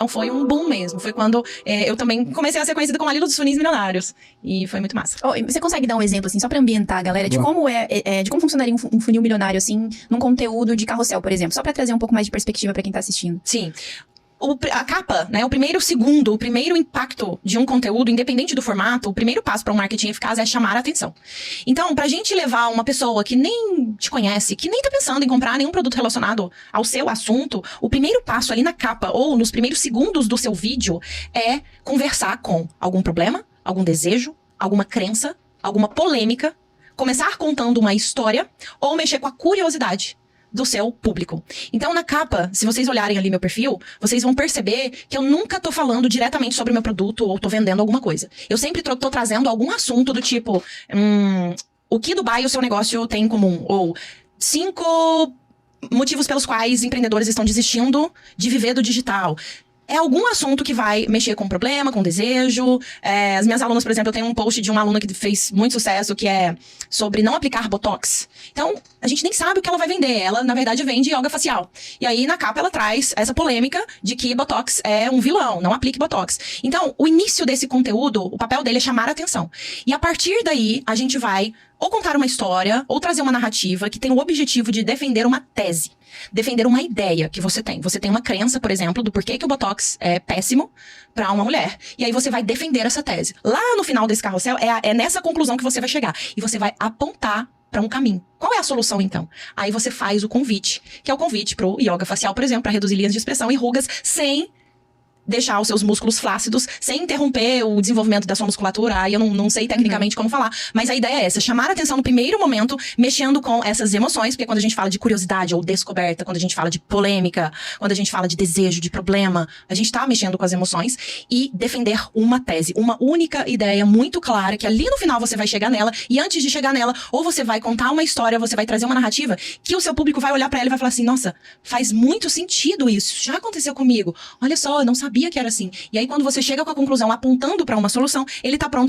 Então foi um boom mesmo. Foi quando eu também comecei a ser conhecida como a Lila dos Funis Milionários. E foi muito massa. Oh, você consegue dar um exemplo, assim, só pra ambientar a galera, de como de como funcionaria um funil milionário, assim, num conteúdo de carrossel, por exemplo? Só pra trazer um pouco mais de perspectiva pra quem tá assistindo. Sim. A capa, né, o primeiro impacto de um conteúdo, independente do formato, o primeiro passo para um marketing eficaz é chamar a atenção. Então, pra gente levar uma pessoa que nem te conhece, que nem tá pensando em comprar nenhum produto relacionado ao seu assunto, o primeiro passo ali na capa ou nos primeiros segundos do seu vídeo é conversar com algum problema, algum desejo, alguma crença, alguma polêmica, começar contando uma história ou mexer com a curiosidade do seu público. Então, na capa, se vocês olharem ali meu perfil, vocês vão perceber que eu nunca tô falando diretamente sobre o meu produto ou tô vendendo alguma coisa. Eu sempre tô trazendo algum assunto do tipo, o que Dubai o seu negócio tem em comum? Ou 5 motivos pelos quais empreendedores estão desistindo de viver do digital. É algum assunto que vai mexer com problema, com desejo. As minhas alunas, por exemplo, eu tenho um post de uma aluna que fez muito sucesso, que é sobre não aplicar Botox. Então, a gente nem sabe o que ela vai vender. Ela, na verdade, vende yoga facial. E aí, na capa, ela traz essa polêmica de que Botox é um vilão, não aplique Botox. Então, o início desse conteúdo, o papel dele é chamar a atenção. E a partir daí, a gente vai ou contar uma história, ou trazer uma narrativa que tem o objetivo de defender uma tese. Defender uma ideia que você tem. Você tem uma crença, por exemplo, do porquê que o Botox é péssimo para uma mulher. E aí você vai defender essa tese. Lá no final desse carrossel, é nessa conclusão que você vai chegar. E você vai apontar para um caminho. Qual é a solução, então? Aí você faz o convite, que é o convite pro yoga facial, por exemplo, para reduzir linhas de expressão e rugas sem deixar os seus músculos flácidos, sem interromper o desenvolvimento da sua musculatura. Aí eu não sei tecnicamente como falar. Mas a ideia é essa, chamar a atenção no primeiro momento, mexendo com essas emoções, porque quando a gente fala de curiosidade ou descoberta, quando a gente fala de polêmica, quando a gente fala de desejo, de problema, a gente tá mexendo com as emoções e defender uma tese, uma única ideia muito clara, que ali no final você vai chegar nela, e antes de chegar nela, ou você vai contar uma história, você vai trazer uma narrativa, que o seu público vai olhar pra ela e vai falar assim, nossa, faz muito sentido isso, já aconteceu comigo, olha só, eu não sabia que era assim. E aí quando você chega com a conclusão apontando para uma solução, ele tá pronto